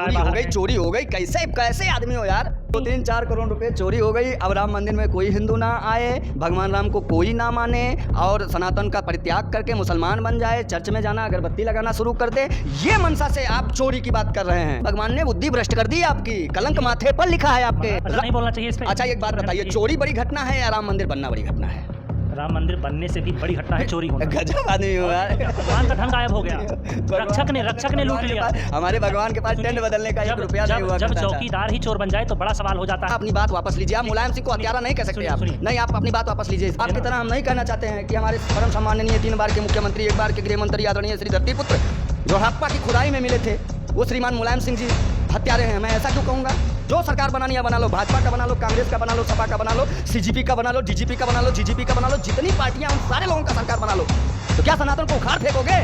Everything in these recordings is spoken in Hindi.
चोरी हो गई कैसे कैसे आदमी हो यार। 2-3-4 करोड़ रुपए चोरी हो गई। अब राम मंदिर में कोई हिंदू ना आए, भगवान राम को कोई ना माने और सनातन का परित्याग करके मुसलमान बन जाए, चर्च में जाना अगरबत्ती लगाना शुरू कर दे, ये मनसा से आप चोरी की बात कर रहे हैं। भगवान ने बुद्धि भ्रष्ट कर दी आपकी, कलंक माथे पर लिखा है आपके। नहीं बोलना चाहिए इस पे। अच्छा एक बात बताइए, चोरी बड़ी घटना है या राम मंदिर बनना बड़ी घटना है? राम मंदिर बनने से भी बड़ी घटना है चोरी होना। गजब आदमी हो यार। भगवान का धन गायब हो गया, रक्षक ने लूट लिया। हमारे भगवान के पास टेंट बदलने का 1 रुपया नहीं हुआ। जब चौकीदार ही चोर बन जाए तो बड़ा सवाल हो जाता है। अपनी बात वापस लीजिए। आप मुलायम सिंह को हत्यारा नहीं कह सकते आप। नहीं, आप अपनी बात वापस लीजिए। आपकी तरह हम नहीं कहना चाहते हैं कि हमारे परम सम्माननीय 3 बार के मुख्यमंत्री, 1 बार के गृह मंत्री आदरणीय श्री धरतीपुत्र जो हप्पा की खुदाई में मिले थे, वो श्रीमान मुलायम सिंह जी हत्यारे हैं। मैं ऐसा क्यों कहूँगा? जो सरकार बनानी है बना लो, भाजपा का बना लो, कांग्रेस का बना लो, सपा का बना लो, सीजीपी का बना लो, डीजीपी का बना लो, जीजीपी का बना लो, जितनी पार्टियां उन सारे लोगों का सरकार बना लो, तो क्या सनातन को उखाड़ फेंकोगे?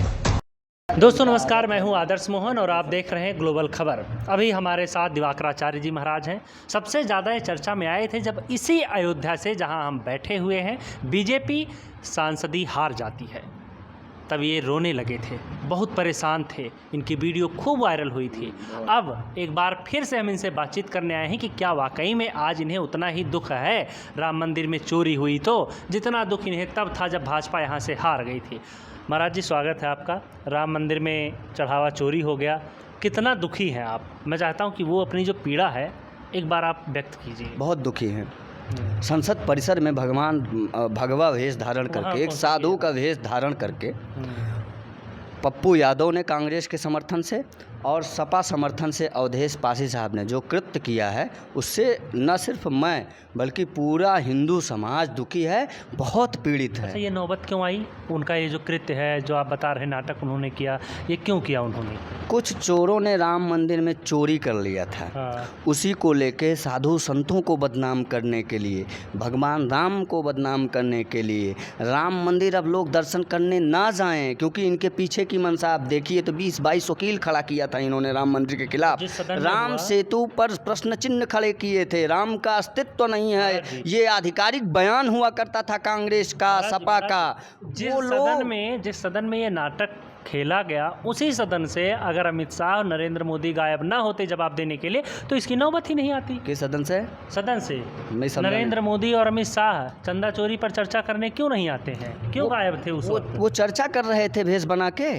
दोस्तों नमस्कार, मैं हूं आदर्श मोहन और आप देख रहे हैं ग्लोबल खबर। अभी हमारे साथ दिवाकराचार्य जी महाराज हैं। सबसे ज़्यादा ये चर्चा में आए थे जब इसी अयोध्या से, जहां हम बैठे हुए हैं, बीजेपी सांसदी हार जाती है, तब ये रोने लगे थे, बहुत परेशान थे। इनकी वीडियो खूब वायरल हुई थी। अब एक बार फिर से हम इनसे बातचीत करने आए हैं कि क्या वाकई में आज इन्हें उतना ही दुख है राम मंदिर में चोरी हुई तो, जितना दुख इन्हें तब था जब भाजपा यहाँ से हार गई थी। महाराज जी स्वागत है आपका। राम मंदिर में चढ़ावा चोरी हो गया, कितना दुखी हैं आप? मैं चाहता हूँ कि वो अपनी जो पीड़ा है एक बार आप व्यक्त कीजिए। बहुत दुखी हैं। संसद परिसर में भगवान भगवा वेश धारण करके, एक साधु का वेश धारण करके, पप्पू यादव ने कांग्रेस के समर्थन से और सपा समर्थन से अवधेश पासी साहब ने जो कृत्य किया है, उससे न सिर्फ मैं बल्कि पूरा हिंदू समाज दुखी है, बहुत पीड़ित है। अच्छा, ये नौबत क्यों आई? उनका ये जो कृत्य है, जो आप बता रहे नाटक उन्होंने किया, ये क्यों किया उन्होंने? कुछ चोरों ने राम मंदिर में चोरी कर लिया था। हाँ। उसी को लेके साधु संतों को बदनाम करने के लिए, भगवान राम को बदनाम करने के लिए, राम मंदिर अब लोग दर्शन करने ना जाएं, क्योंकि इनके पीछे की मनसा आप देखिए तो 20-22 वकील खड़ा किया था इन्होंने राम मंदिर के खिलाफ। राम सेतु पर प्रश्न चिन्ह खड़े किए थे, राम का अस्तित्व नहीं है, ये आधिकारिक बयान हुआ करता था कांग्रेस का, सपा का। जिस सदन में ये नाटक खेला गया, उसी सदन से अगर अमित शाह और नरेंद्र मोदी गायब ना होते जवाब देने के लिए, तो इसकी नौबत ही नहीं आती। किस सदन से? सदन से नरेंद्र मोदी और अमित शाह चंदा चोरी पर चर्चा करने क्यों नहीं आते हैं? क्यों गायब थे उस वक्त? वो चर्चा कर रहे थे भेष बना के,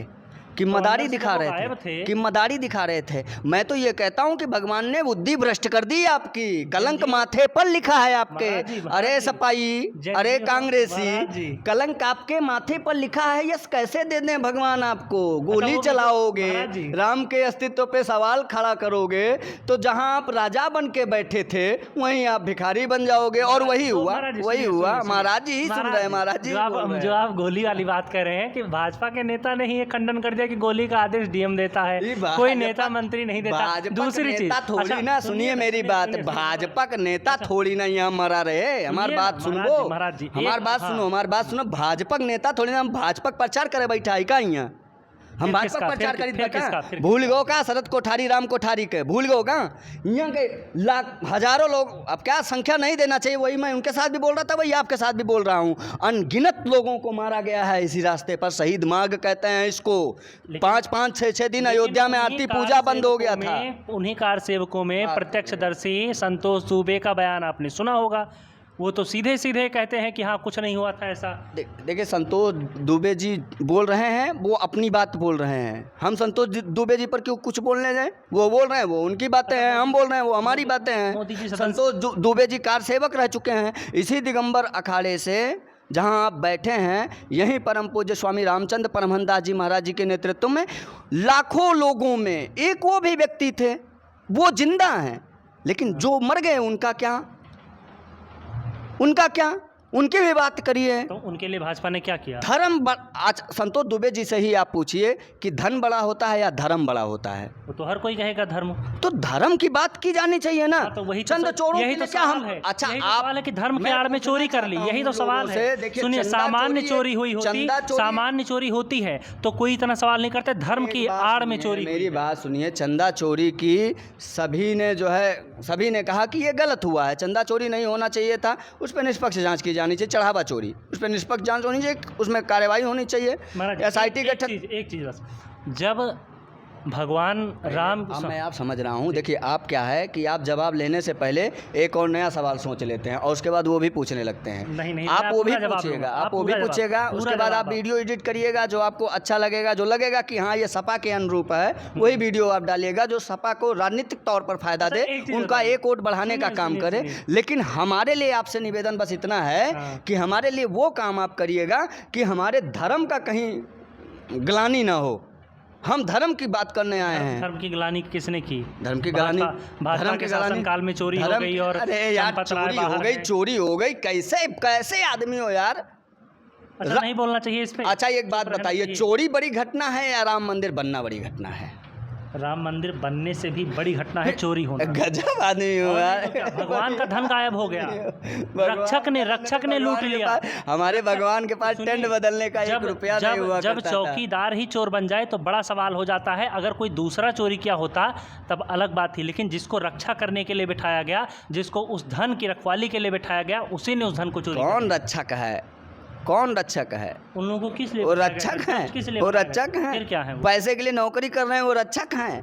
कि मदारी दिखा रहे थे, कि मदारी दिखा रहे थे। मैं तो ये कहता हूँ कि भगवान ने बुद्धि भ्रष्ट कर दी आपकी, कलंक माथे पर लिखा है आपके। अरे सपाई, अरे कांग्रेसी, कलंक आपके माथे पर लिखा है। यस, कैसे दे दें भगवान आपको? गोली चलाओगे, राम के अस्तित्व पे सवाल खड़ा करोगे, तो जहाँ आप राजा बन के बैठे थे वहीं आप भिखारी बन जाओगे। और वही हुआ, वही हुआ। महाराज जी ही सुन रहे हैं। महाराज जी जो आप गोली वाली बात कर रहे हैं कि भाजपा के नेता ने ही खंडन कर दिया कि गोली का आदेश डीएम देता है, कोई नेता मंत्री नहीं देता। दूसरी चीज थोड़ी ना, सुनिए मेरी बात, भाजपा का नेता थोड़ी ना यहाँ मरा रहे। हमारी बात सुनो महाराज जी, हमारी बात सुनो, हमारी बात सुनो। भाजपा नेता थोड़ी ना, हम भाजपा प्रचार करे बैठा है का यहाँ? हम भाजपा प्रचार करी भूल गो का? शरद कोठारी, राम कोठारी के भूल गो का? यहाँ के लाख हजारों लोग, अब क्या संख्या नहीं देना चाहिए, वही मैं उनके साथ भी बोल रहा था, वही आपके साथ भी बोल रहा हूँ। अनगिनत लोगों को मारा गया है इसी रास्ते पर। शहीद मार्ग कहते हैं इसको। 5-5, 6-6 दिन अयोध्या में आरती पूजा बंद हो गया था। उन्हीं कार सेवकों में प्रत्यक्षदर्शी संतोष दुबे का बयान आपने सुना होगा। वो तो सीधे सीधे कहते हैं कि हाँ कुछ नहीं हुआ था ऐसा। देखिए, संतोष दुबे जी बोल रहे हैं, वो अपनी बात बोल रहे हैं। हम संतोष दुबे जी पर क्यों कुछ बोलने जाएं? वो बोल रहे हैं, वो उनकी बातें हैं, हम बोल रहे हैं, वो हमारी बातें हैं। संतोष दुबे जी कार सेवक रह चुके हैं इसी दिगंबर अखाड़े से, जहां आप बैठे हैं। यहीं परम पूज्य स्वामी रामचंद्र परमहंस जी महाराज जी के नेतृत्व में लाखों लोगों में एक वो भी व्यक्ति थे, वो जिंदा हैं, लेकिन जो मर गए उनका क्या? उनका क्या? उनकी भी बात करिए। तो उनके लिए भाजपा ने क्या किया? धर्म आज संतोष दुबे जी से ही आप पूछिए कि धन बड़ा होता है या धर्म बड़ा होता है? तो हर कोई कहेगा धर्म। तो धर्म की बात की जानी चाहिए ना। तो वही चंद चोरों यही तो क्या हम है। अच्छा यही आप सवाल है कि धर्म के आड़ में चोरी कर ली, यही तो सवाल है। सुनिए, सामान्य चोरी हुई होती, सामान्य चोरी होती है तो कोई इतना सवाल नहीं करता। धर्म की आड़ में चोरी। मेरी बात सुनिए, चंदा चोरी की सभी ने जो है, सभी ने कहा कि ये गलत हुआ है, चंदा चोरी नहीं होना चाहिए था, उस पर निष्पक्ष जांच की जानी चाहिए। चढ़ावा चोरी, उस पर निष्पक्ष जांच होनी चाहिए, उसमें कार्रवाई होनी चाहिए। SIT एक चीज बस, जब भगवान राम अब मैं आप समझ रहा हूँ। देखिए आप क्या है कि आप जवाब लेने से पहले एक और नया सवाल सोच लेते हैं और उसके बाद वो भी पूछने लगते हैं। नहीं, आप वो भी पूरा जवाब पूछिएगा, दूंगा, आप वो भी पूरा पूछिएगा, जवाब, उसके पूरा बाद आप जवाब वीडियो एडिट करिएगा जो आपको अच्छा लगेगा, जो लगेगा कि हाँ ये सपा के अनुरूप है, वही वीडियो आप डालिएगा जो सपा को राजनीतिक तौर पर फायदा दे, उनका एक वोट बढ़ाने का काम करे। लेकिन हमारे लिए आपसे निवेदन बस इतना है कि हमारे लिए वो काम आप करिएगा कि हमारे धर्म का कहीं ग्लानि ना हो। हम धर्म की बात करने आए हैं। धर्म की ग्लानि किसने की? धर्म की ग्लानि, भाजपा के शासनकाल में चोरी हो गई और अरे यार चोरी हो गई कैसे आदमी हो यार। अच्छा नहीं बोलना चाहिए इस पे। अच्छा एक बात बताइए, चोरी बड़ी घटना है या राम मंदिर बनना बड़ी घटना है? राम मंदिर बनने से भी बड़ी घटना है चोरी होना। गजब आदमी हो यार। भगवान का धन गायब हो गया, रक्षक ने लूट लिया। हमारे भगवान के पास टेंट बदलने का 1 रुपया नहीं हुआ जब चौकीदार ही चोर बन जाए तो बड़ा सवाल हो जाता है। अगर कोई दूसरा चोरी किया होता तब अलग बात थी, लेकिन जिसको रक्षा करने के लिए बिठाया गया, जिसको उस धन की रखवाली के लिए बिठाया गया, उसी ने उस धन को चोरी। कौन रक्षक है? कौन रक्षक है? उन लोगों को किस लिए? वो रक्षक है, वो रक्षक है। फिर क्या है? पैसे के लिए नौकरी कर रहे हैं, वो रक्षक हैं।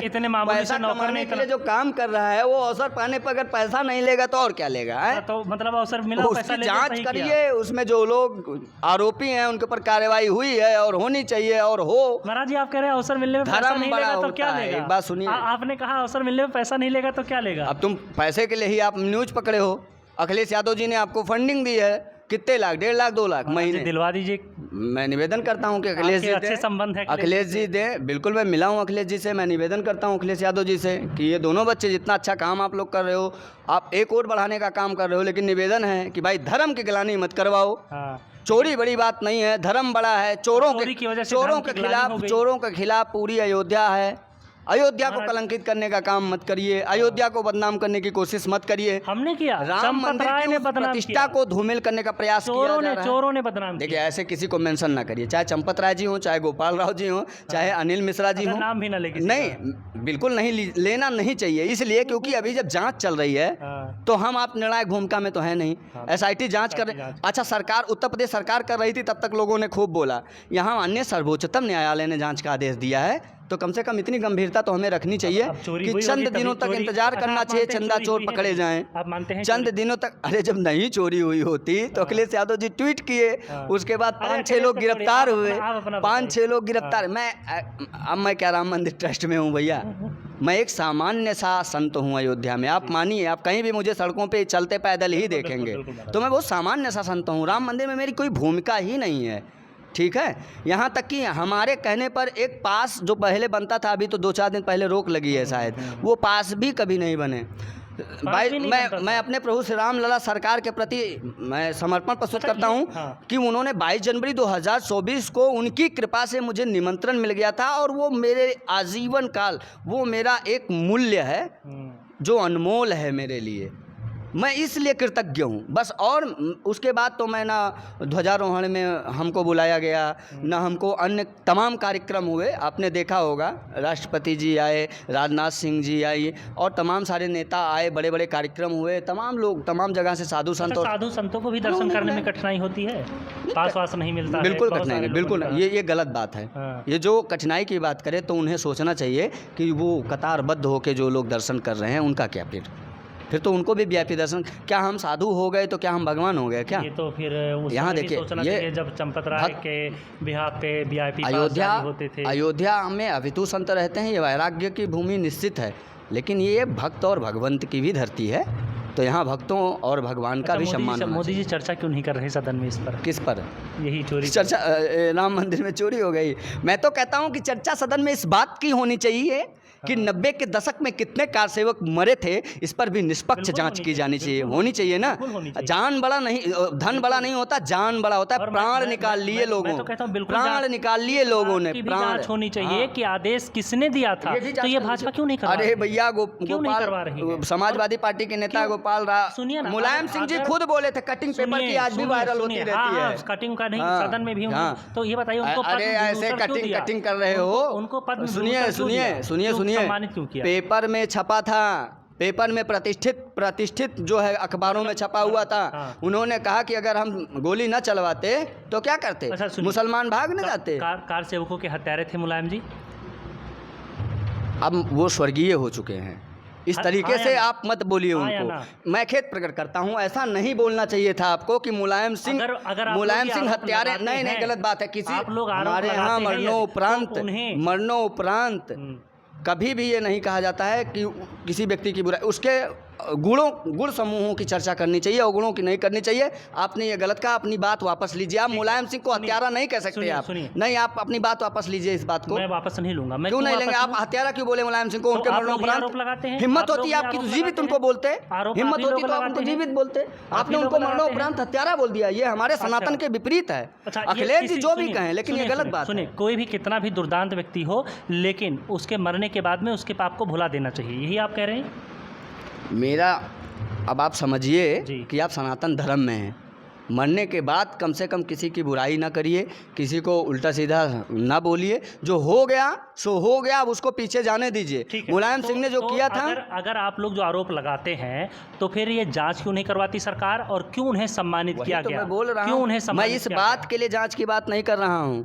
इतने मामूली से नौकर नहीं के लिए जो काम कर रहा है वो अवसर पाने पर अगर पैसा नहीं लेगा तो और क्या लेगा है? तो मतलब अवसर मिला, पैसा ले, जांच करिए, उसमें जो लोग आरोपी हैं उनके ऊपर कार्रवाई हुई है और होनी चाहिए और हो। महाराज जी आप कह रहे हैं अवसर मिलने में पैसा नहीं लेगा तो क्या लेगा? एक बात सुनिए, आपने कहा अवसर मिलने में पैसा नहीं लेगा तो क्या लेगा? अब तुम पैसे के लिए ही आप न्यूज पकड़े हो। अखिलेश यादव जी ने आपको फंडिंग दी है, कितने लाख? 1.5 लाख 2 लाख महीने। दिलवा दीजिए। मैं निवेदन करता हूं कि अखिलेश जी अच्छे संबंध है, अखिलेश जी दें। बिल्कुल मैं मिला हूं अखिलेश जी से, मैं निवेदन करता हूं अखिलेश यादव जी से कि ये दोनों बच्चे जितना अच्छा काम आप लोग कर रहे हो, आप एक और बढ़ाने का काम कर रहे हो, लेकिन निवेदन है कि भाई धर्म की गिलानी मत करवाओ। चोरी बड़ी बात नहीं है, धर्म बड़ा है। चोरों के खिलाफ पूरी अयोध्या है। अयोध्या को कलंकित करने का काम मत करिए, अयोध्या को बदनाम करने की कोशिश मत करिए। हमने किया? राम मंदिर की प्रतिष्ठा को धूमिल करने का प्रयास किया जा रहा है। चोरों ने बदनाम किया। देखिए ऐसे किसी को मेंशन ना करिए, चाहे चंपत राय जी हो, चाहे गोपाल राव जी हो, चाहे अनिल मिश्रा जी हो, नाम भी ना लेके। नहीं बिल्कुल नहीं लेना नहीं चाहिए, इसलिए क्योंकि अभी जब जांच चल रही है तो हम आप निर्णायक भूमिका में तो है नहीं। SIT जांच कर रही। अच्छा सरकार, उत्तर प्रदेश सरकार कर रही थी तब तक लोगों ने खूब बोला। यहाँ अन्य सर्वोच्चतम न्यायालय ने जांच का आदेश दिया है, तो कम से कम इतनी गंभीरता तो हमें रखनी चाहिए कि चंद दिनों तक इंतजार करना चाहिए, चंदा चोर पकड़े जाएं। आप मानते हैं? चंद दिनों तक। अरे जब नहीं चोरी हुई होती तो अखिलेश यादव जी ट्वीट किए, उसके बाद 5-6 लोग गिरफ्तार हुए, 5-6 लोग गिरफ्तार। मैं क्या राम मंदिर ट्रस्ट में हूँ भैया? मैं एक सामान्य सा संत हूँ अयोध्या में। आप मानिए, आप कहीं भी मुझे सड़कों पे चलते पैदल ही देखेंगे तो मैं बहुत सामान्य सा संत हूँ। राम मंदिर में मेरी कोई भूमिका ही नहीं है, ठीक है। यहाँ तक कि हमारे कहने पर एक पास जो पहले बनता था, अभी तो 2-4 दिन पहले रोक लगी है शायद, वो पास भी कभी नहीं बने। भाई मैं अपने प्रभु श्री राम लला सरकार के प्रति मैं समर्पण प्रस्तुत करता हूँ कि उन्होंने 22 जनवरी 2024 को उनकी कृपा से मुझे निमंत्रण मिल गया था और वो मेरे आजीवन काल, वो मेरा एक मूल्य है जो अनमोल है मेरे लिए। मैं इसलिए कृतज्ञ हूँ बस। और उसके बाद तो मैं ना ध्वजारोहण में हमको बुलाया गया, ना हमको अन्य तमाम कार्यक्रम हुए। आपने देखा होगा राष्ट्रपति जी आए, राजनाथ सिंह जी आए और तमाम सारे नेता आए, बड़े बड़े कार्यक्रम हुए, तमाम लोग तमाम जगह से साधु संतों को भी दर्शन करने में कठिनाई होती है, पास वास नहीं मिलता। बिल्कुल कठिनाई नहीं, बिल्कुल ये गलत बात है। ये जो कठिनाई की बात करें तो उन्हें सोचना चाहिए कि वो कतारबद्ध होकर जो लोग दर्शन कर रहे हैं उनका क्या, फिर तो उनको भी VIP दर्शन। क्या हम साधु हो गए तो क्या हम भगवान हो गए क्या? ये तो फिर यहाँ देखिए, ये जब चंपत राय के बिहाफ पे VIP होते थे। अयोध्या में अभितु संत रहते हैं, ये वैराग्य की भूमि निश्चित है, लेकिन ये भक्त और भगवंत की भी धरती है, तो यहाँ भक्तों और भगवान का भी सम्मान। मोदी जी चर्चा क्यों नहीं कर रहे सदन में इस पर? किस पर? यही चोरी चर्चा, राम मंदिर में चोरी हो गई। मैं तो कहता हूँ कि चर्चा सदन में इस बात की होनी चाहिए कि 90 के दशक में कितने कारसेवक मरे थे, इस पर भी निष्पक्ष जांच की जानी चाहिए, होनी चाहिए ना। जान बड़ा नहीं, धन बड़ा नहीं होता, जान बड़ा होता है। प्राण निकाल लिए लोगों, प्राण निकाल लिए लोगों ने, प्राण होनी चाहिए कि आदेश किसने दिया था, तो ये भाजपा क्यों नहीं करवा रही? अरे भैया गोपाल, समाजवादी पार्टी के नेता गोपाल राव, मुलायम सिंह जी खुद बोले थे कटिंग पेपर की आज भी वायरल होती रहती है। कटिंग का नहीं, सदन में भी तो ये बताइए उनको, अरे ऐसे कटिंग कर रहे हो, उनको पद, सुनिए, सम्मानित क्यों किया? पेपर में छपा था, पेपर में प्रतिष्ठित जो है अखबारों में छपा हुआ था। उन्होंने कहा कि अगर हम गोली न चलवाते तो क्या करते, मुसलमान भाग न जाते। कार सेवकों के हत्यारे थे मुलायम जी, अब वो स्वर्गीय हो चुके हैं। इस तरीके से आप मत बोलिए उनको। मैं खेद प्रकट करता हूं, ऐसा नहीं बोलना चाहिए था आपको कि मुलायम सिंह हत्यारे। नहीं, गलत बात है। किसी हमारे यहाँ मरणोपरांत कभी भी ये नहीं कहा जाता है कि किसी व्यक्ति की बुराई, उसके गुण समूहों की चर्चा करनी चाहिए, अवगुणों की नहीं करनी चाहिए। आपने ये गलत कहा, अपनी बात वापस लीजिए। आप मुलायम सिंह को हत्यारा नहीं कह सकते। आप नहीं, आप अपनी बात वापस लीजिए। इस बात को मैं वापस नहीं लूंगा। मैं क्यों नहीं लेंगे? आप हत्यारा क्यों बोले मुलायम सिंह को? उनके मरणोपरांत हिम्मत होती है आपकी तो जीवित उनको बोलते, हिम्मत होती तो आप उनको जीवित बोलते। आपने उनको मरणोपरांत हत्यारा बोल दिया। ये हमारे सनातन के विपरीत है। अखिलेश जी जो भी कहें, लेकिन ये गलत बात है। कोई भी कितना भी दुर्दांत व्यक्ति हो, लेकिन उसके मरने के बाद में उसके पाप को भुला देना चाहिए, यही आप कह रहे हैं? मेरा अब आप समझिए कि आप सनातन धर्म में हैं। मरने के बाद कम से कम किसी की बुराई ना करिए, किसी को उल्टा सीधा ना बोलिए। जो हो गया सो हो गया, अब उसको पीछे जाने दीजिए। मुलायम सिंह ने जो किया था, अगर आप लोग जो आरोप लगाते हैं तो फिर ये जांच क्यों नहीं करवाती सरकार, और क्यों उन्हें सम्मानित किया गया? मैं बोल रहा हूँ, मैं इस बात के लिए जाँच की बात नहीं कर रहा हूँ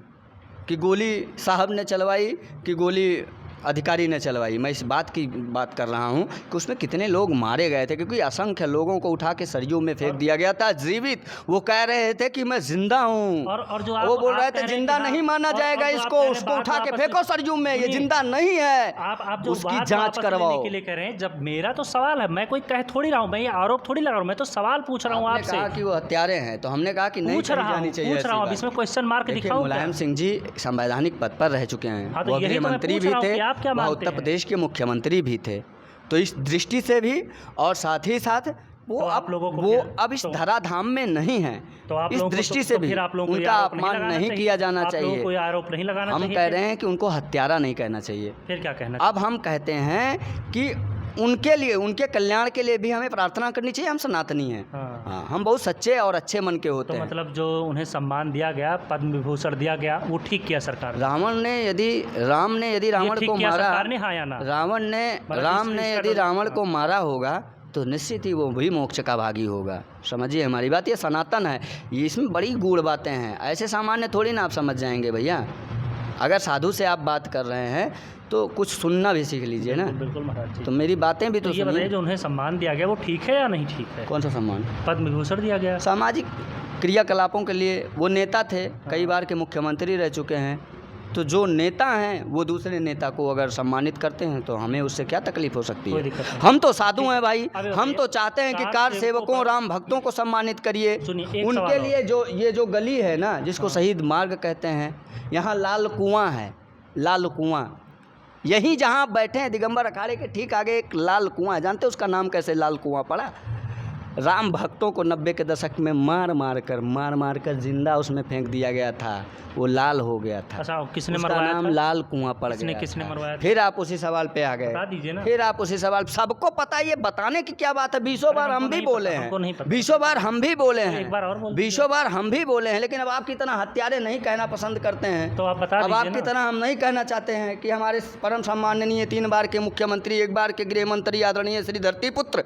कि गोली साहब ने चलवाई कि गोली अधिकारी ने चलवाई। मैं इस बात की बात कर रहा हूँ कि उसमें कितने लोग मारे गए थे, क्योंकि असंख्य लोगों को उठा के सरयू में फेंक दिया गया था जीवित। वो कह रहे थे कि मैं जिंदा हूँ, और जो वो बोल रहे थे जिंदा नहीं माना जाएगा इसको, उसको उठा के फेंको सरयू में, ये जिंदा नहीं है। आप जो उसकी जांच करवाओ के लिए कह रहे हैं। जब मेरा तो सवाल है, मैं कोई कह थोड़ी रहा हूँ, मैं ये आरोप थोड़ी लगा रहा हूँ, मैं तो सवाल पूछ रहा हूँ आपसे। कहा कि वो हत्यारे हैं, तो हमने कहा कि नहीं जानी चाहिए। पूछ रहा हूँ, इसमें क्वेश्चन मार्क दिखाओ। मुलायम सिंह जी संवैधानिक पद पर रह चुके हैं, वो गृहमंत्री भी थे, उत्तर प्रदेश के मुख्यमंत्री भी थे। तो इस दृष्टि से भी, और साथ ही साथ वो अब इस धराधाम में नहीं है, तो इस दृष्टि से भी उनका अपमान नहीं किया जाना चाहिए। कोई आरोप नहीं लगाना चाहिए। हम कह रहे हैं कि उनको हत्यारा नहीं कहना चाहिए। फिर क्या कहना? अब हम कहते हैं कि उनके लिए, उनके कल्याण के लिए भी हमें प्रार्थना करनी चाहिए। हम सनातनी हैं। हाँ, हम बहुत सच्चे और अच्छे मन के होते हैं। मतलब जो उन्हें सम्मान दिया गया, पद्म विभूषण दिया गया, वो ठीक किया सरकार ने? राम ने यदि रावण को मारा, राम ने यदि रावण को मारा होगा तो निश्चित ही वो भी मोक्ष का भागी होगा। समझिए हमारी बात। ये सनातन है, ये इसमें बड़ी गूढ़ बातें हैं। ऐसे सामान्य थोड़ी ना आप समझ जाएंगे भैया। अगर साधु से आप बात कर रहे हैं तो कुछ सुनना भी सीख लीजिए ना। बिल्कुल महाराज जी। तो मेरी बातें भी तो ये बताइए, जो उन्हें सम्मान दिया गया वो ठीक है या नहीं ठीक है? कौन सा सम्मान? पद्म विभूषण दिया गया। सामाजिक क्रियाकलापों के लिए वो नेता थे, कई बार के मुख्यमंत्री रह चुके हैं। तो जो नेता हैं वो दूसरे नेता को अगर सम्मानित करते हैं तो हमें उससे क्या तकलीफ हो सकती है? हम तो साधु हैं भाई, हम तो चाहते हैं कि कार सेवकों, राम भक्तों को सम्मानित करिए। उनके लिए ये जो गली है ना, जिसको शहीद मार्ग कहते हैं, यहाँ लाल कुआं है, लाल कुआं। यहीं जहाँ आप बैठे हैं दिगंबर अखाड़े के ठीक आगे एक लाल कुआं है। जानते हैं उसका नाम कैसे लाल कुआं पड़ा? राम भक्तों को 90 के दशक में मार मार कर जिंदा उसमें फेंक दिया गया था, वो लाल हो गया था। अच्छा, किसने मरवाया? नाम लाल कुआं पड़ गया। किसने मरवाया? फिर आप उसी सवाल पे आ गए, बता दीजिए ना। फिर आप उसी सवाल, सबको पता, ये बताने की क्या बात है? 20 बार हम भी बोले हैं, 20 बार हम भी बोले हैं, 20 बार हम भी बोले हैं, लेकिन अब आपकी तरह हत्यारे नहीं कहना पसंद करते हैं। तो आप बता दीजिए। अब आपकी तरह हम नहीं कहना चाहते हैं कि हमारे परम सम्माननीय 3 बार के मुख्यमंत्री, 1 बार के गृह मंत्री आदरणीय श्री धरतीपुत्र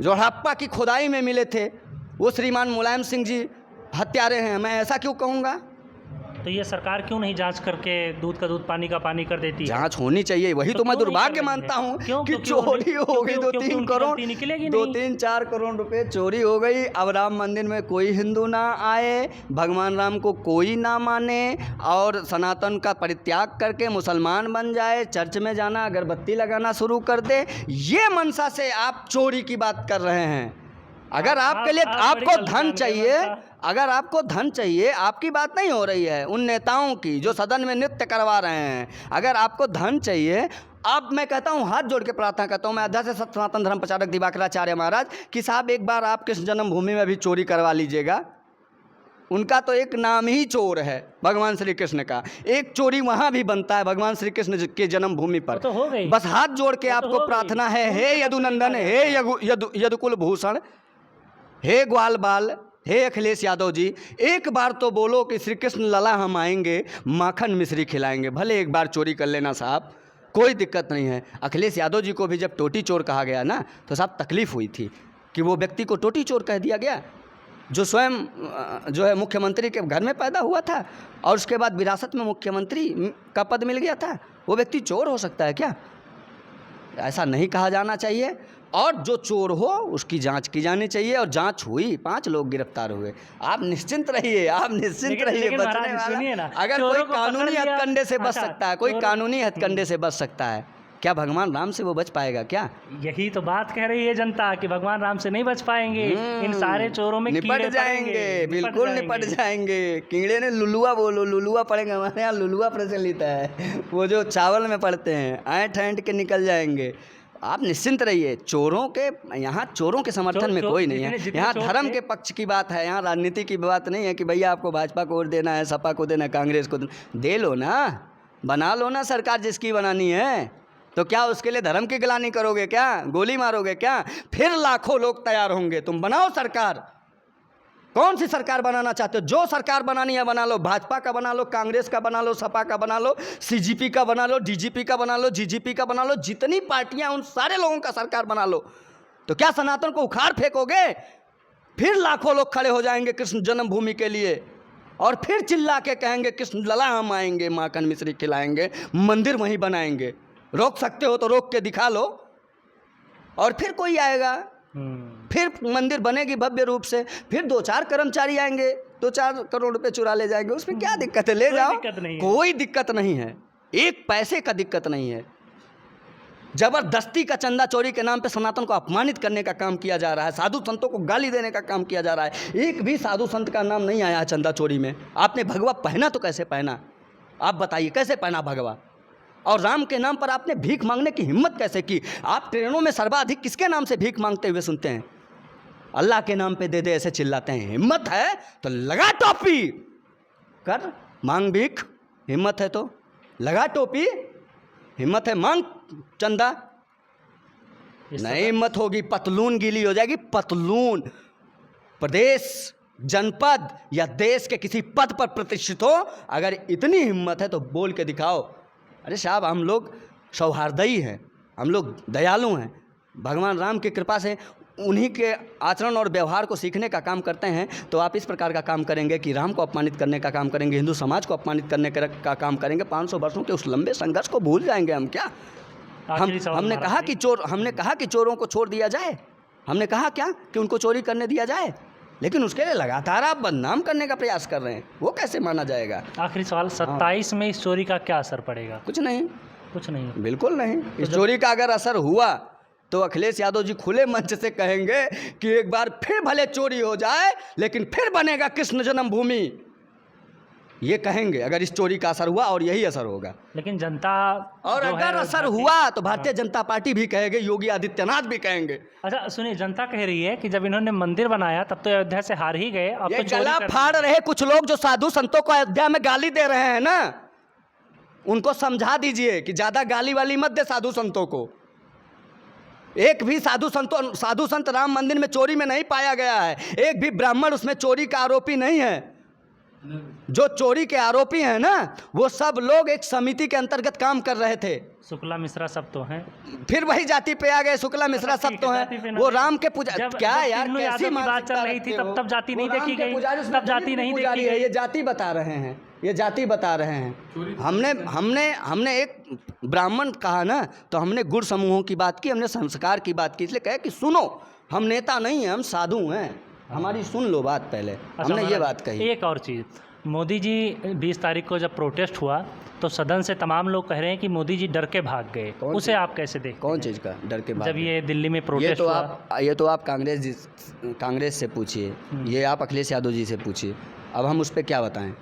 जो हड़प्पा की खुदाई में मिले थे, वो श्रीमान मुलायम सिंह जी हत्यारे हैं। मैं ऐसा क्यों कहूँगा? तो ये सरकार क्यों नहीं जांच करके दूध का दूध पानी का पानी कर देती है? जांच होनी चाहिए, वही तो मैं दुर्भाग्य मानता हूँ कि चोरी हो गई। 2-3 करोड़, 2-3-4 करोड़ रुपए चोरी हो गई। अब राम मंदिर में कोई हिंदू ना आए, भगवान राम को कोई ना माने, और सनातन का परित्याग करके मुसलमान बन जाए, चर्च में जाना, अगरबत्ती लगाना शुरू कर दे। ये मनसा से आप चोरी की बात कर रहे हैं। अगर आपके लिए आपको धन चाहिए, अगर आपको धन चाहिए, आपकी बात नहीं हो रही है उन नेताओं की जो सदन में नृत्य करवा रहे हैं। अगर आपको धन चाहिए, अब मैं कहता हूँ, हाथ जोड़ के प्रार्थना करता हूँ मैं अध्यक्ष सनातन धर्म प्रचारक दिवाकराचार्य महाराज कि साहब एक बार आपके जन्मभूमि में भी चोरी करवा लीजिएगा। उनका तो एक नाम ही चोर है, भगवान श्री कृष्ण का। एक चोरी वहाँ भी बनता है भगवान श्री कृष्ण के जन्मभूमि पर। तो हो गई। बस हाथ जोड़ के आपको प्रार्थना है, हे यदुनंदन, हे यदुकुल भूषण, हे ग्वाल बाल, हे अखिलेश यादव जी, एक बार तो बोलो कि श्री कृष्ण लला हम आएंगे, माखन मिश्री खिलाएंगे। भले एक बार चोरी कर लेना साहब, कोई दिक्कत नहीं है। अखिलेश यादव जी को भी जब टोटी चोर कहा गया ना, तो साहब तकलीफ़ हुई थी कि वो व्यक्ति को टोटी चोर कह दिया गया, जो स्वयं जो है मुख्यमंत्री के घर में पैदा हुआ था और उसके बाद विरासत में मुख्यमंत्री का पद मिल गया था। वो व्यक्ति चोर हो सकता है क्या? ऐसा नहीं कहा जाना चाहिए। और जो चोर हो उसकी जांच की जानी चाहिए, और जांच हुई, 5 लोग गिरफ्तार हुए। आप निश्चिंत रहिए, आप निश्चिंत रहिए। बचने वाला अगर कोई कानूनी हथकंडे से बच सकता है, कोई कानूनी हथकंडे से बच सकता है, क्या भगवान राम से वो बच पाएगा क्या? यही तो बात कह रही है जनता कि भगवान राम से नहीं बच पाएंगे। इन सारे चोरों में निपट जाएंगे, बिल्कुल निपट जाएंगे। कीड़े ने लुलुआ बोलो, लुलुआ पड़ेंगे। हमारे यहाँ लुलुआ प्रचलित है, वो जो चावल में पड़ते हैं, ऐंठ ऐंठ के निकल जाएंगे। आप निश्चिंत रहिए। चोरों के यहाँ चोरों के समर्थन में कोई नहीं है। यहाँ धर्म के पक्ष की बात है, यहाँ राजनीति की बात नहीं है कि भैया आपको भाजपा को वोट देना है, सपा को देना है, कांग्रेस को दे लो ना, बना लो ना सरकार जिसकी बनानी है। तो क्या उसके लिए धर्म की गिलानी करोगे क्या? गोली मारोगे क्या? फिर लाखों लोग तैयार होंगे। तुम बनाओ सरकार। कौन सी सरकार बनाना चाहते हो? जो सरकार बनानी है बना लो। भाजपा का बना लो, कांग्रेस का बना लो, सपा का बना लो, सीजीपी का बना लो, डीजीपी का बना लो, जीजीपी का बना लो, जितनी पार्टियां, उन सारे लोगों का सरकार बना लो। तो क्या सनातन को उखाड़ फेंकोगे? फिर लाखों लोग खड़े हो जाएंगे कृष्ण जन्मभूमि के लिए, और फिर चिल्ला के कहेंगे कृष्ण लला हम आएंगे, माखन मिश्री खिलाएंगे, मंदिर वहीं बनाएंगे। रोक सकते हो तो रोक के दिखा लो, और फिर कोई आएगा, फिर मंदिर बनेगी भव्य रूप से, फिर 2-4 कर्मचारी आएंगे, 2-4 करोड़ रुपए चुरा ले जाएंगे। उसमें क्या दिक्कत है? ले जाओ, कोई दिक्कत नहीं है, एक पैसे का दिक्कत नहीं है। जबरदस्ती का चंदा चोरी के नाम पे सनातन को अपमानित करने का काम किया जा रहा है, साधु संतों को गाली देने का काम किया जा रहा है। एक भी साधु संत का नाम नहीं आया चंदा चोरी में। आपने भगवा पहना तो कैसे पहना? आप बताइए, कैसे पहना भगवा? और राम के नाम पर आपने भीख मांगने की हिम्मत कैसे की? आप ट्रेनों में सर्वाधिक किसके नाम से भीख मांगते हुए सुनते हैं? अल्लाह के नाम पे दे दे ऐसे चिल्लाते हैं। हिम्मत है तो लगा टोपी, कर मांग भीख। हिम्मत है तो लगा टोपी, हिम्मत है मांग चंदा। नहीं हिम्मत होगी, पतलून गीली हो जाएगी, पतलून। प्रदेश, जनपद या देश के किसी पद पर प्रतिष्ठित हो, अगर इतनी हिम्मत है तो बोल के दिखाओ। अरे साहब, हम लोग सौहार्दयी हैं, हम लोग दयालु हैं। भगवान राम की कृपा से उन्हीं के आचरण और व्यवहार को सीखने का काम करते हैं। तो आप इस प्रकार का काम करेंगे कि राम को अपमानित करने का काम करेंगे, हिंदू समाज को अपमानित करने का काम करेंगे, 500 वर्षों के उस लंबे संघर्ष को भूल जाएंगे हम क्या? हमने कहा कि चोरों को छोड़ दिया जाए, हमने कहा क्या कि उनको चोरी करने दिया जाए, लेकिन उसके लिए लगातार आप बदनाम करने का प्रयास कर रहे हैं। वो कैसे माना जाएगा? आखिरी सवाल, 27 में इस चोरी का क्या असर पड़ेगा? कुछ नहीं, कुछ नहीं, बिल्कुल नहीं। इस चोरी का अगर असर हुआ तो अखिलेश यादव जी खुले मंच से कहेंगे कि एक बार फिर भले चोरी हो जाए, लेकिन फिर बनेगा कृष्ण जन्मभूमि। ये कहेंगे अगर इस चोरी का असर हुआ, और यही असर होगा। लेकिन जनता, और अगर असर हुआ तो भारतीय जनता पार्टी भी कहेगी, योगी आदित्यनाथ भी कहेंगे। अच्छा सुनिए, जनता कह रही है कि जब इन्होंने मंदिर बनाया तब तो अयोध्या से हार ही गए, अब ये तो गला फाड़ रहे कुछ लोग जो साधु संतों को अयोध्या में गाली दे रहे हैं ना, उनको समझा दीजिए कि ज्यादा गाली वाली मत दे साधु संतों को। एक भी साधु संत राम मंदिर में चोरी में नहीं पाया गया है। एक भी ब्राह्मण उसमें चोरी का आरोपी नहीं है। जो चोरी के आरोपी हैं ना, वो सब लोग एक समिति के अंतर्गत काम कर रहे थे। शुक्ला मिश्रा सब तो हैं, फिर वही जाति पे आ गए। शुक्ला मिश्रा सब तो हैं, वो राम के पुजारी। क्या यार, कैसी बात चल रही थी तब जाति नहीं देखी गई, तब जाति नहीं देखी गई। ये जाति बता रहे हैं, ये जाति बता रहे हैं। हमने एक ब्राह्मण कहा ना, तो हमने गुण समूहों की बात की, हमने संस्कार की बात की। इसलिए कहे कि सुनो, हम नेता नहीं हैं, हम साधु हैं, हमारी सुन लो बात पहले। हमने ये बात कही। एक और चीज़, मोदी जी 20 तारीख को जब प्रोटेस्ट हुआ तो सदन से तमाम लोग कह रहे हैं कि मोदी जी डर के भाग गए। उसे आप कैसे देखते हैं? कौन चीज़ का डर के भाग? जब ये दिल्ली में प्रोटेस्ट हुआ। ये तो आप कांग्रेस से पूछिए, ये आप अखिलेश यादव जी से पूछिए। अब हम उस पर क्या बताएं?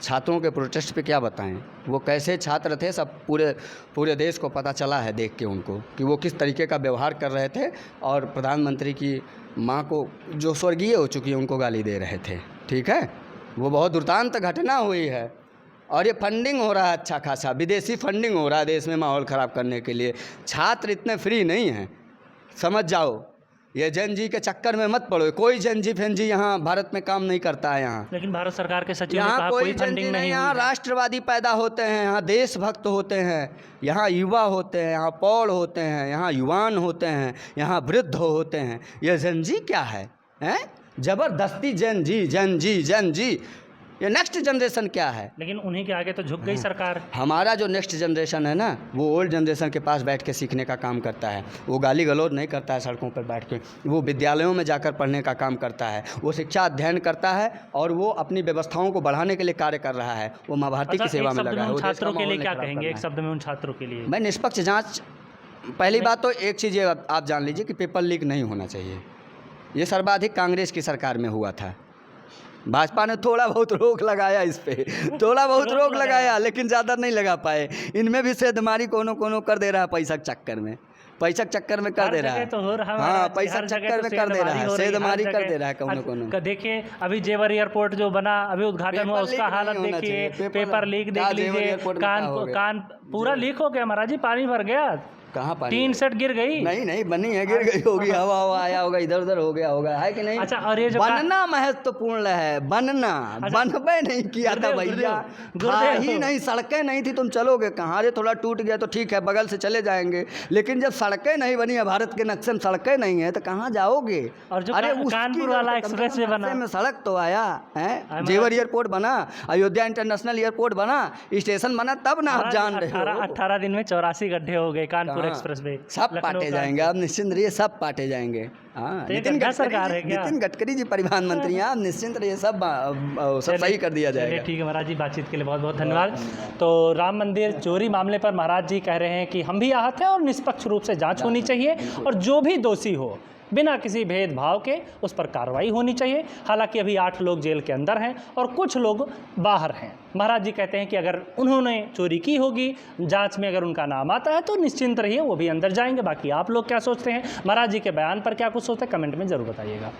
छात्रों के प्रोटेस्ट पे क्या बताएं? वो कैसे छात्र थे, सब पूरे देश को पता चला है देख के उनको, कि वो किस तरीके का व्यवहार कर रहे थे, और प्रधानमंत्री की माँ को, जो स्वर्गीय हो चुकी है, उनको गाली दे रहे थे। ठीक है, वो बहुत दुर्दांत घटना हुई है। और ये फंडिंग हो रहा है अच्छा खासा, विदेशी फंडिंग हो रहा है देश में माहौल ख़राब करने के लिए। छात्र इतने फ्री नहीं हैं, समझ जाओ। ये जैन जी के चक्कर में मत पड़ो। कोई जैन जी फैन जी यहाँ भारत में काम नहीं करता है। यहाँ लेकिन भारत सरकार के सचिव ने यहाँ कहा कोई कोई फंडिंग नहीं यहाँ हुई है। राष्ट्रवादी पैदा होते हैं, यहाँ देशभक्त होते हैं, यहाँ युवा होते हैं, यहाँ पौड़ होते हैं, यहाँ युवान होते हैं, यहाँ वृद्ध होते हैं। ये जैन जी क्या है, हैं? जबरदस्ती जैन जी। ये नेक्स्ट जनरेशन क्या है? लेकिन उन्हीं के आगे तो झुक गई सरकार। हमारा जो नेक्स्ट जनरेशन है ना, वो ओल्ड जनरेशन के पास बैठ के सीखने का काम करता है। वो गाली गलौज नहीं करता है सड़कों पर बैठ के, वो विद्यालयों में जाकर पढ़ने का काम करता है, वो शिक्षा अध्ययन करता है और वो अपनी व्यवस्थाओं को बढ़ाने के लिए कार्य कर रहा है। वो माँ भारती की सेवा में लगा है। छात्रों के लिए क्या कहेंगे? एक शब्द में उन छात्रों के लिए मैं निष्पक्ष जाँच। पहली बात तो एक चीज़ ये आप जान लीजिए कि पेपर लीक नहीं होना चाहिए। ये सर्वाधिक कांग्रेस की सरकार में हुआ था। भाजपा ने थोड़ा बहुत रोक लगाया इस पे, थोड़ा बहुत रोक लगाया, लेकिन ज़्यादा नहीं लगा पाए। इनमें भी सेधमारी कोनो कर दे रहा है, पैसा के चक्कर में कर दे रहा है। तो हो रहा, हाँ, पैसा के चक्कर में कर दे रहा है, सेधमारी कर दे रहा है कोनो। देखिए अभी जेवर एयरपोर्ट जो बना, अभी उद्घाटन हुआ, उसका हालत देखिए, पेपर लीक देख लीजिए, कान पूरा लीक हो गया महाराज जी, पानी भर गया। कहाँ पानी? 3 सेट गिर गई। नहीं बनी है, गिर गई होगी, हवा आया होगा, इधर उधर हो गया होगा, है कि नहीं? अच्छा, और ये जो बनना महत्वपूर्ण है, बनना। बनबे नहीं किया था भैया, ही नहीं, सड़कें नहीं थी, तुम चलोगे कहाँ? अरे थोड़ा टूट गया तो ठीक है, बगल से चले जाएंगे, लेकिन जब सड़कें नहीं बनी है, भारत के नक्शे में सड़कें नहीं है, तो कहाँ जाओगे? और जो कानपुर वाला एक्सप्रेस वे बना, में सड़क तो आया है, जेवर एयरपोर्ट बना, अयोध्या इंटरनेशनल एयरपोर्ट बना, स्टेशन बना, तब ना आप जान रहे हो। 18 दिन में 84 गड्ढे हो गए कानपुर एक्सप्रेस वे। सब पाटे जाएंगे, आप निश्चिंत रहिए, सब पाटे जाएंगे। हाँ, नितिन गडकरी जी परिवहन मंत्री हैं, आप निश्चिंत रहिए, सब सही कर दिया जाएगा। ठीक है महाराज जी, बातचीत के लिए बहुत बहुत धन्यवाद। तो राम मंदिर चोरी मामले पर महाराज जी कह रहे हैं कि हम भी आहत हैं और निष्पक्ष रूप से जांच होनी चाहिए, और जो भी दोषी हो बिना किसी भेदभाव के उस पर कार्रवाई होनी चाहिए। हालांकि अभी 8 लोग जेल के अंदर हैं और कुछ लोग बाहर हैं। महाराज जी कहते हैं कि अगर उन्होंने चोरी की होगी, जांच में अगर उनका नाम आता है तो निश्चिंत रहिए, वो भी अंदर जाएंगे। बाकी आप लोग क्या सोचते हैं, महाराज जी के बयान पर क्या कुछ सोचते हैं, कमेंट में ज़रूर बताइएगा।